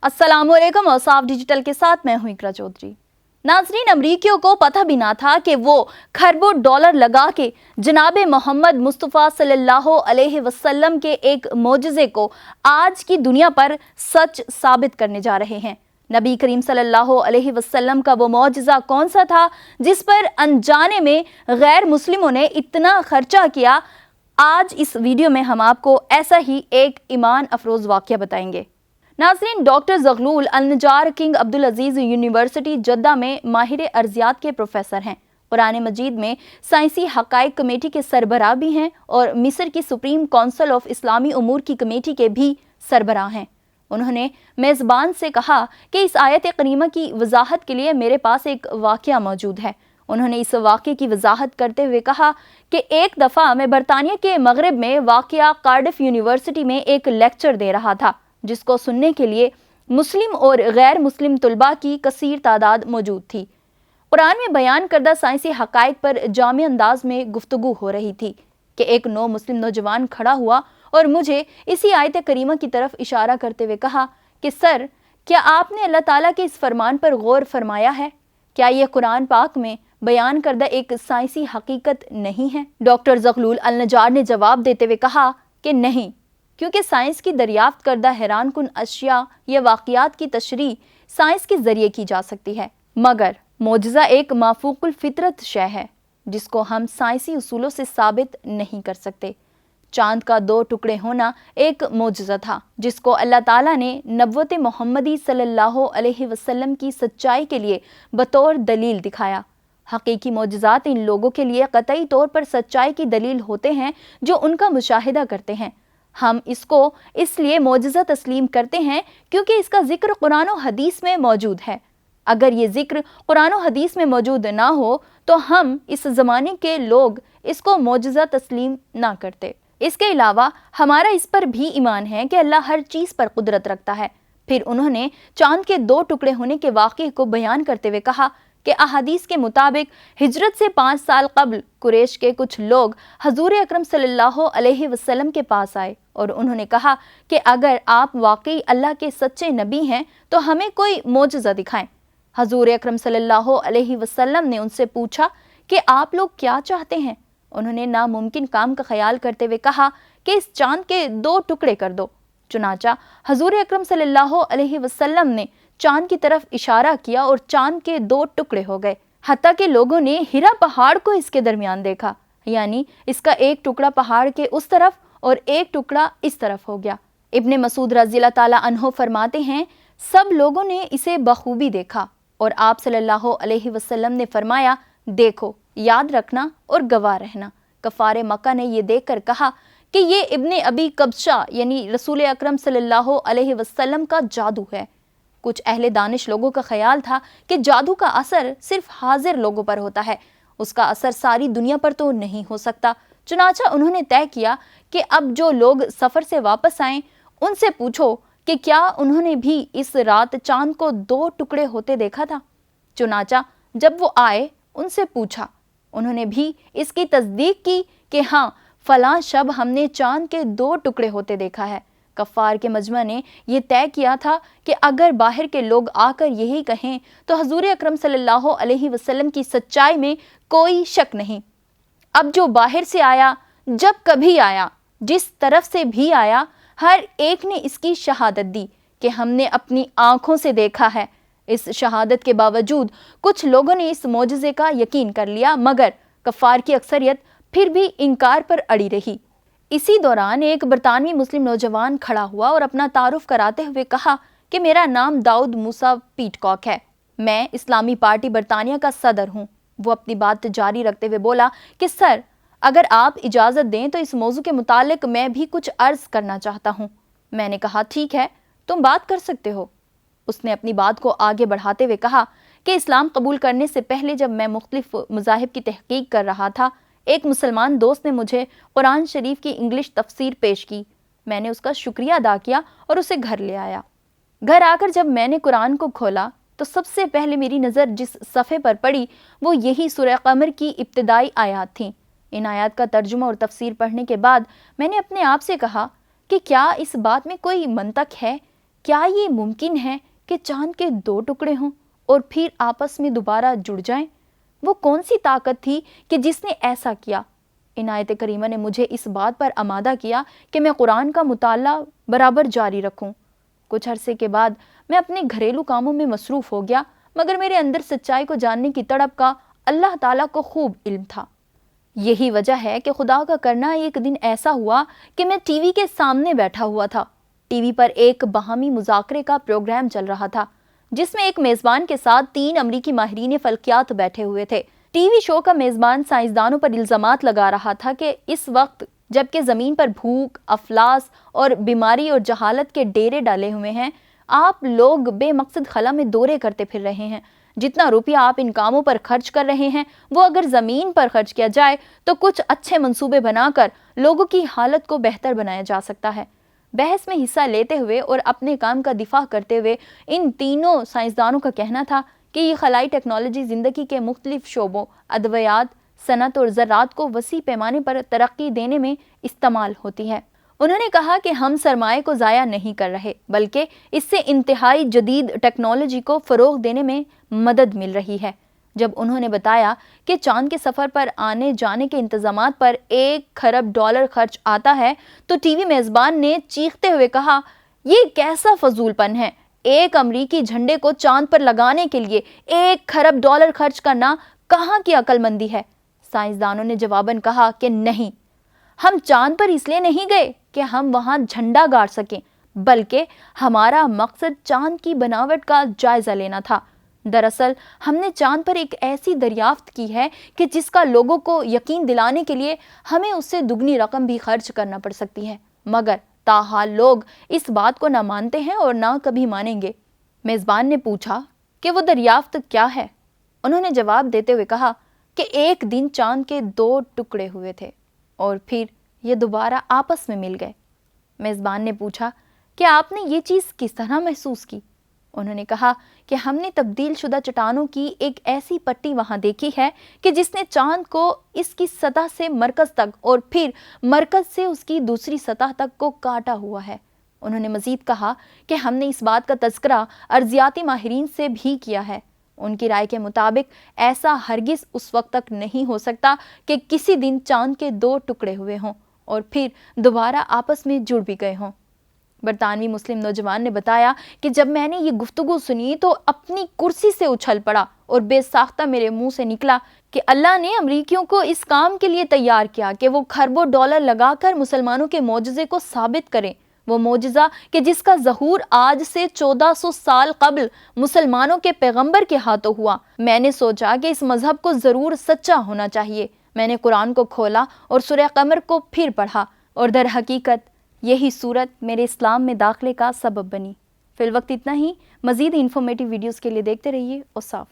अस्सलाम वालेकुम और साफ डिजिटल के साथ मैं हूं इकरा चौधरी। नाजरीन, अमरीकियों को पता भी ना था कि वो खरबों डॉलर लगा के जनाब मोहम्मद मुस्तफ़ा सल्लल्लाहु अलैहि वसल्लम के एक मोजज़े को आज की दुनिया पर सच साबित करने जा रहे हैं। नबी करीम सल्लल्लाहु अलैहि वसल्लम का वो मोजज़ा कौन सा था जिस पर अनजाने में गैर मुस्लिमों ने इतना खर्चा किया? आज इस वीडियो में हम आपको ऐसा ही एक ईमान अफरोज़ वाक़या बताएंगे। नाज़रीन, डॉक्टर ज़गलूल अल-नजार किंग अब्दुल अजीज़ यूनिवर्सिटी जद्दा में माहिर अर्जियात के प्रोफेसर हैं। कुरान मजीद में साइंसी हक़ाइक़ कमेटी के सरबराह भी हैं और मिस्र की सुप्रीम काउंसिल ऑफ इस्लामी उमूर की कमेटी के भी सरबराह हैं। उन्होंने मेज़बान से कहा कि इस आयत करीमा की वजाहत के लिए मेरे पास एक वाक़या मौजूद है। उन्होंने इस वाक़े की वजाहत करते हुए कहा कि एक दफ़ा मैं बरतानिया के मगरब में वाक़या कार्डिफ यूनिवर्सिटी में एक लेक्चर दे रहा था, जिसको सुनने के लिए मुस्लिम और गैर मुस्लिम तुलबा की कसीर तादाद मौजूद थी। कुरान में बयान करदा साइंसी हक़ाइक़ पर जामे अंदाज में गुफ्तगू हो रही थी कि एक नौ मुस्लिम नौजवान खड़ा हुआ और मुझे इसी आयत करीमा की तरफ इशारा करते हुए कहा कि सर, क्या आपने अल्लाह ताला के इस फरमान पर गौर फरमाया है? क्या यह कुरान पाक में बयान करदा एक साइंसी हकीकत नहीं है? डॉक्टर ज़गलूल अल-नजार ने जवाब देते हुए कहा कि नहीं, क्योंकि साइंस की दरियाफ्त करदा हैरान कुन अशिया या वाक़ियात की तशरीह साइंस के ज़रिए की जा सकती है, मगर मोजज़ा एक माफूकुल फितरत शय है जिसको हम साइंसी उसूलों से साबित नहीं कर सकते। चांद का 2 टुकड़े होना एक मोजज़ा था जिसको अल्लाह ताला ने नबुव्वत मोहम्मदी सल्लल्लाहु अलैहि वसल्लम की सच्चाई के लिए बतौर दलील दिखाया। हकीकी मोजज़ात इन लोगों के लिए कतई तौर पर सच्चाई की दलील होते हैं जो उनका मुशाहिदा करते हैं। हम इसको इसलिए मोजज़ा तस्लीम करते हैं क्योंकि इसका जिक्र कुरान और हदीस में मौजूद है। अगर ये जिक्र कुरान और हदीस में मौजूद ना हो तो हम इस ज़माने के लोग इसको मोजज़ा तस्लीम ना करते। इसके अलावा हमारा इस पर भी ईमान है कि अल्लाह हर चीज़ पर कुदरत रखता है। फिर उन्होंने चांद के 2 टुकड़े होने के वाक़े को बयान करते हुए कहा कि अहादीस के मुताबिक हिजरत से 5 साल कबल कुरैश के कुछ लोग हजूर अकरम सल्लल्लाहु अलैहि वसल्लम के पास आए और उन्होंने कहा कि अगर आप वाकई अल्लाह के सच्चे नबी हैं तो हमें कोई मोजज़ा दिखाएं। हजूर अकरम सल्लल्लाहु अलैहि वसल्लम ने उनसे पूछा कि आप लोग क्या चाहते हैं? उन्होंने नामुमकिन काम का ख्याल करते हुए कहा कि इस चांद के 2 टुकड़े कर दो। चुनाचा हजूर अकरम सल्लल्लाहु अलैहि वसल्लम ने चांद की तरफ इशारा किया और चांद के 2 टुकड़े हो गए। हत्ता के लोगों ने हिरा पहाड़ को इसके दरमियान देखा, यानी इसका एक टुकड़ा पहाड़ के उस तरफ और एक टुकड़ा इस तरफ हो गया। इब्ने मसूद रज़ियल्लाहु ताला अन्हु फरमाते हैं, सब लोगों ने इसे बखूबी देखा और आप सल्लल्लाहु अलैहि वसल्लम ने फरमाया, देखो, याद रखना और गवाह रहना। कफ़ारे मक्का ने ये देखकर कहा कि ये इब्ने अबी कब्शा यानी रसूल अकरम सल्लल्लाहु अलैहि वसल्लम का जादू है। कुछ अहले दानिश लोगों का ख्याल था कि जादू का असर सिर्फ हाजिर लोगों पर होता है, उसका असर सारी दुनिया पर तो नहीं हो सकता। चुनाचा उन्होंने तय किया कि अब जो लोग सफ़र से वापस आएं उनसे पूछो कि क्या उन्होंने भी इस रात चांद को 2 टुकड़े होते देखा था। चुनाचा जब वो आए उनसे पूछा, उन्होंने भी इसकी तस्दीक की कि हाँ, फलां शब हमने चांद के 2 टुकड़े होते देखा है। कफ़ार के मजमा ने यह तय किया था कि अगर बाहर के लोग आकर यही कहें तो हजूर अकरम सल्लल्लाहु अलैहि वसल्लम की सच्चाई में कोई शक नहीं। अब जो बाहर से आया, जब कभी आया, जिस तरफ से भी आया, हर एक ने इसकी शहादत दी कि हमने अपनी आंखों से देखा है। इस शहादत के बावजूद कुछ लोगों ने इस मोजज़े का यकीन कर लिया, मगर कफ़ार की अक्सरियत फिर भी इनकार पर अड़ी रही। इसी दौरान एक बरतानवी मुस्लिम नौजवान खड़ा हुआ और अपना तारुफ कराते हुए कहा कि मेरा नाम दाऊद मूसा पीटकॉक है, मैं इस्लामी पार्टी बरतानिया का सदर हूँ। वो अपनी बात जारी रखते हुए बोला कि सर, अगर आप इजाज़त दें तो इस मौजू के मुतालिक मैं भी कुछ अर्ज़ करना चाहता हूँ। मैंने कहा, ठीक है, तुम बात कर सकते हो। उसने अपनी बात को आगे बढ़ाते हुए कहा कि इस्लाम कबूल करने से पहले जब मैं मुख्तलिफ मज़ाहिब की तहकीक कर रहा था, एक मुसलमान दोस्त ने मुझे कुरान शरीफ की इंग्लिश तफसीर पेश की। मैंने उसका शुक्रिया अदा किया और उसे घर ले आया। घर आकर जब मैंने कुरान को खोला तो सबसे पहले मेरी नज़र जिस सफ़े पर पड़ी वो यही सूरह क़मर की इब्तिदाई आयात थीं। इन आयात का तर्जुमा और तफसीर पढ़ने के बाद मैंने अपने आप से कहा कि क्या इस बात में कोई मंतक है کیا یہ ممکن ہے کہ چاند کے 2 ٹکڑے ہوں اور پھر آپس میں دوبارہ جڑ جائیں؟ وہ کون سی طاقت تھی کہ جس نے ایسا کیا؟ ان آیت کریمہ نے مجھے اس بات پر آمادہ کیا کہ میں قرآن کا مطالعہ برابر جاری رکھوں۔ کچھ عرصے کے بعد میں اپنے گھریلو کاموں میں مصروف ہو گیا، مگر میرے اندر سچائی کو جاننے کی تڑپ کا اللہ تعالیٰ کو خوب علم تھا۔ یہی وجہ ہے کہ خدا کا کرنا ایک دن ایسا ہوا کہ میں ٹی وی کے سامنے بیٹھا ہوا تھا۔ ٹی وی پر ایک باہمی مذاکرے کا پروگرام چل رہا تھا، جس میں ایک میزبان کے ساتھ 3 امریکی ماہرین فلکیات بیٹھے ہوئے تھے۔ ٹی وی شو کا میزبان سائنسدانوں پر الزامات لگا رہا تھا کہ اس وقت جبکہ زمین پر بھوک، افلاس اور بیماری اور جہالت کے ڈیرے ڈالے ہوئے ہیں، آپ لوگ بے مقصد خلا میں دورے کرتے پھر رہے ہیں۔ جتنا روپیہ آپ ان کاموں پر خرچ کر رہے ہیں وہ اگر زمین پر خرچ کیا جائے تو کچھ اچھے منصوبے بنا کر لوگوں کی حالت کو بہتر بنایا جا سکتا ہے۔ بحث میں حصہ لیتے ہوئے اور اپنے کام کا دفاع کرتے ہوئے ان تینوں سائنسدانوں کا کہنا تھا کہ یہ خلائی ٹیکنالوجی زندگی کے مختلف شعبوں، ادویات، صنعت اور ذرات کو وسیع پیمانے پر ترقی دینے میں استعمال ہوتی ہے۔ انہوں نے کہا کہ ہم سرمائے کو ضائع نہیں کر رہے، بلکہ اس سے انتہائی جدید ٹیکنالوجی کو فروغ دینے میں مدد مل رہی ہے۔ جب انہوں نے بتایا کہ چاند کے سفر پر آنے جانے کے انتظامات پر $1 کھرب خرچ آتا ہے تو ٹی وی میزبان نے چیختے ہوئے کہا، یہ کیسا فضول پن ہے، ایک امریکی جھنڈے کو چاند پر لگانے کے لیے $1 کھرب خرچ کرنا کہاں کی عقل مندی ہے؟ سائنسدانوں نے جواباً کہا کہ نہیں، ہم چاند پر اس لیے نہیں گئے کہ ہم وہاں جھنڈا گاڑ سکیں، بلکہ ہمارا مقصد چاند کی بناوٹ کا جائزہ لینا تھا۔ دراصل ہم نے چاند پر ایک ایسی دریافت کی ہے کہ جس کا لوگوں کو یقین دلانے کے لیے ہمیں اس سے دگنی رقم بھی خرچ کرنا پڑ سکتی ہے، مگر تاحال لوگ اس بات کو نہ مانتے ہیں اور نہ کبھی مانیں گے۔ میزبان نے پوچھا کہ وہ دریافت کیا ہے؟ انہوں نے جواب دیتے ہوئے کہا کہ ایک دن چاند کے 2 ٹکڑے ہوئے تھے اور پھر یہ دوبارہ آپس میں مل گئے۔ میزبان نے پوچھا کہ آپ نے یہ چیز کس طرح محسوس کی؟ انہوں نے کہا کہ ہم نے تبدیل شدہ چٹانوں کی ایک ایسی پٹی وہاں دیکھی ہے کہ جس نے چاند کو اس کی سطح سے مرکز تک اور پھر مرکز سے اس کی دوسری سطح تک کو کاٹا ہوا ہے۔ انہوں نے مزید کہا کہ ہم نے اس بات کا تذکرہ ارضیاتی ماہرین سے بھی کیا ہے۔ ان کی رائے کے مطابق ایسا ہرگز اس وقت تک نہیں ہو سکتا کہ کسی دن چاند کے 2 ٹکڑے ہوئے ہوں اور پھر دوبارہ آپس میں جڑ بھی گئے ہوں۔ برطانوی مسلم نوجوان نے بتایا کہ جب میں نے یہ گفتگو سنی تو اپنی کرسی سے اچھل پڑا اور بے ساختہ میرے منہ سے نکلا کہ اللہ نے امریکیوں کو اس کام کے لیے تیار کیا کہ وہ کھربوں ڈالر لگا کر مسلمانوں کے معجزے کو ثابت کریں، وہ معجزہ کہ جس کا ظہور آج سے 1400 سال قبل مسلمانوں کے پیغمبر کے ہاتھوں ہوا۔ میں نے سوچا کہ اس مذہب کو ضرور سچا ہونا چاہیے۔ میں نے قرآن کو کھولا اور سورہ قمر کو پھر پڑھا اور در حقیقت یہی صورت میرے اسلام میں داخلے کا سبب بنی۔ فی الوقت اتنا ہی۔ مزید انفارمیٹیو ویڈیوز کے لیے دیکھتے رہیے اوصاف۔